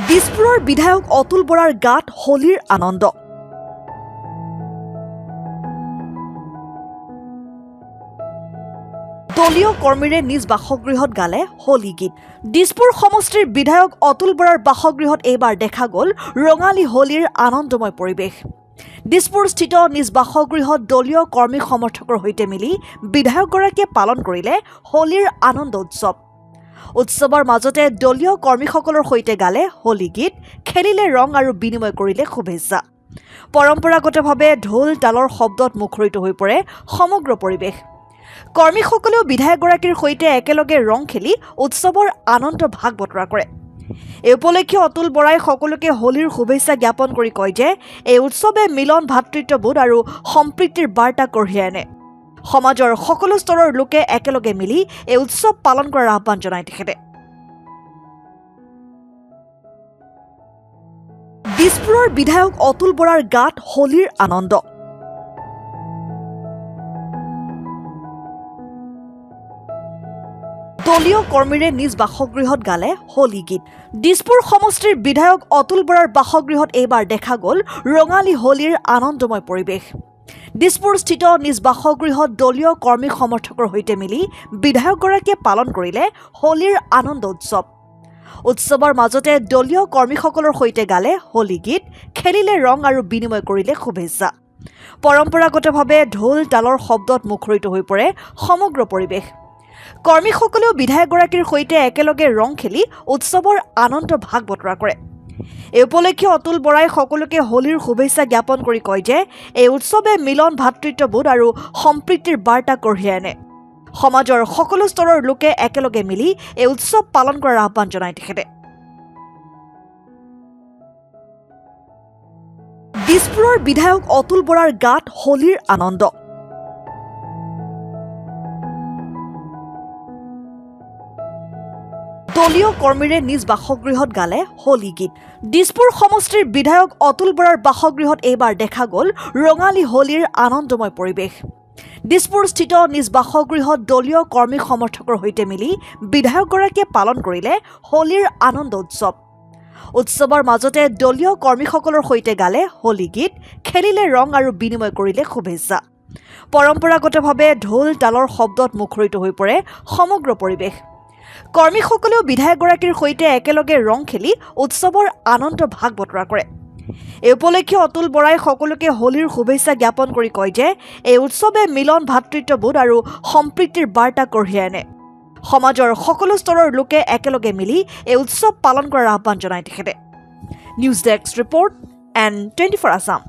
দিছপুৰৰ বিধায়ক অতুল বৰাৰ গাত হোলীৰ আনন্দ। দলীয় কৰ্মীৰে নিজ বাসগৃহত গালে হোলী গীত। দিছপুৰ সমষ্টিৰ বিধায়ক অতুল বৰাৰ বাসগৃহত এইবাৰ দেখা গ'ল ৰঙালী হোলীৰ আনন্দময় পৰিৱেশ। দিছপুৰস্থিত নিজ বাসগৃহত দলীয় কৰ্মী সমৰ্থকৰ সৈতে মিলি বিধায়কগৰাকীয়ে পালন কৰিলে হোলীৰ আনন্দ উৎসৱ। উৎসৱৰ মাজতে দলীয় কৰ্মীসকলৰ সৈতে গালে হোলী গীত, খেলিলে ৰং আৰু বিনিময় কৰিলে শুভেচ্ছা। পৰম্পৰাগতভাৱে ঢোল তালৰ শব্দত মুখৰিত হৈ পৰে সমগ্ৰ পৰিৱেশ। কৰ্মীসকলেও বিধায়কগৰাকীৰ সৈতে একেলগে ৰং খেলি উৎসৱৰ আনন্দ ভাগ বতৰা কৰে। এই উপলক্ষে অতুল বৰাই সকলোকে হোলীৰ শুভেচ্ছা জ্ঞাপন কৰি কয় যে এই উৎসৱে মিলন, ভাতৃত্ববোধ আৰু সম্প্ৰীতিৰ বাৰ্তা কঢ়িয়াই আনে। সমাজৰ সকলো স্তৰৰ লোকে একেলগে মিলি এই উৎসৱ পালন কৰাৰ আহ্বান জনায় তেখেতে। দিছপুৰৰ বিধায়ক অতুল বৰাৰ গাত হোলীৰ আনন্দ। দলীয় কৰ্মীৰে নিজ বাসগৃহত গালে হোলী গীত। দিছপুৰ সমষ্টিৰ বিধায়ক অতুল বৰাৰ বাসগৃহত এইবাৰ দেখা গ'ল ৰঙালী হোলীৰ আনন্দময় পৰিৱেশ। দিছপুৰস্থিত নিজ বাসগৃহত দলীয় কৰ্মী সমৰ্থকৰ সৈতে মিলি বিধায়কগৰাকীয়ে পালন কৰিলে হোলীৰ আনন্দ উৎসৱ। উৎসৱৰ মাজতে দলীয় কৰ্মীসকলৰ সৈতে গালে হোলী গীত, খেলিলে ৰং আৰু বিনিময় কৰিলে শুভেচ্ছা। পৰম্পৰাগতভাৱে ঢোল তালৰ শব্দত মুখৰিত হৈ পৰে সমগ্ৰ পৰিৱেশ। কৰ্মীসকলেও বিধায়কগৰাকীৰ সৈতে একেলগে ৰং খেলি উৎসৱৰ আনন্দ ভাগ বতৰা কৰে। এই উপলক্ষে অতুল বৰাই সকলোকে হোলীৰ শুভেচ্ছা জ্ঞাপন কৰি কয় যে এই উৎসৱে মিলন, ভাতৃত্ববোধ আৰু সম্প্ৰীতিৰ বাৰ্তা কঢ়িয়াই আনে। সমাজৰ সকলো স্তৰৰ লোকে একেলগে মিলি এই উৎসৱ পালন কৰাৰ আহ্বান জনায় তেখেতে। দিছপুৰৰ বিধায়ক অতুল বৰাৰ গাত হোলীৰ আনন্দ। দলীয় কৰ্মীৰে নিজ বাসগৃহত গালে হোলী গীত। দিছপুৰ সমষ্টিৰ বিধায়ক অতুল বৰাৰ বাসগৃহত এইবাৰ দেখা গ'ল ৰঙালী হোলীৰ আনন্দময় পৰিৱেশ। দিছপুৰস্থিত নিজ বাসগৃহত দলীয় কৰ্মী সমৰ্থকৰ সৈতে মিলি বিধায়কগৰাকীয়ে পালন কৰিলে হোলীৰ আনন্দ উৎসৱ। উৎসৱৰ মাজতে দলীয় কৰ্মীসকলৰ সৈতে গালে হোলী গীত, খেলিলে ৰং আৰু বিনিময় কৰিলে শুভেচ্ছা। পৰম্পৰাগতভাৱে ঢোল তালৰ শব্দত মুখৰিত হৈ পৰে সমগ্ৰ পৰিৱেশ। কৰ্মীসকলেও বিধায়কগৰাকীৰ সৈতে একেলগে ৰং খেলি উৎসৱৰ আনন্দ ভাগ বতৰা কৰে। এই উপলক্ষে অতুল বৰাই সকলোকে হোলীৰ শুভেচ্ছা জ্ঞাপন কৰি কয় যে এই উৎসৱে মিলন, ভাতৃত্ববোধ আৰু সম্প্ৰীতিৰ বাৰ্তা কঢ়িয়াই আনে। সমাজৰ সকলো স্তৰৰ লোকে একেলগে মিলি এই উৎসৱ পালন কৰাৰ আহ্বান জনায় তেখেতে। News desk report, N24 Assam.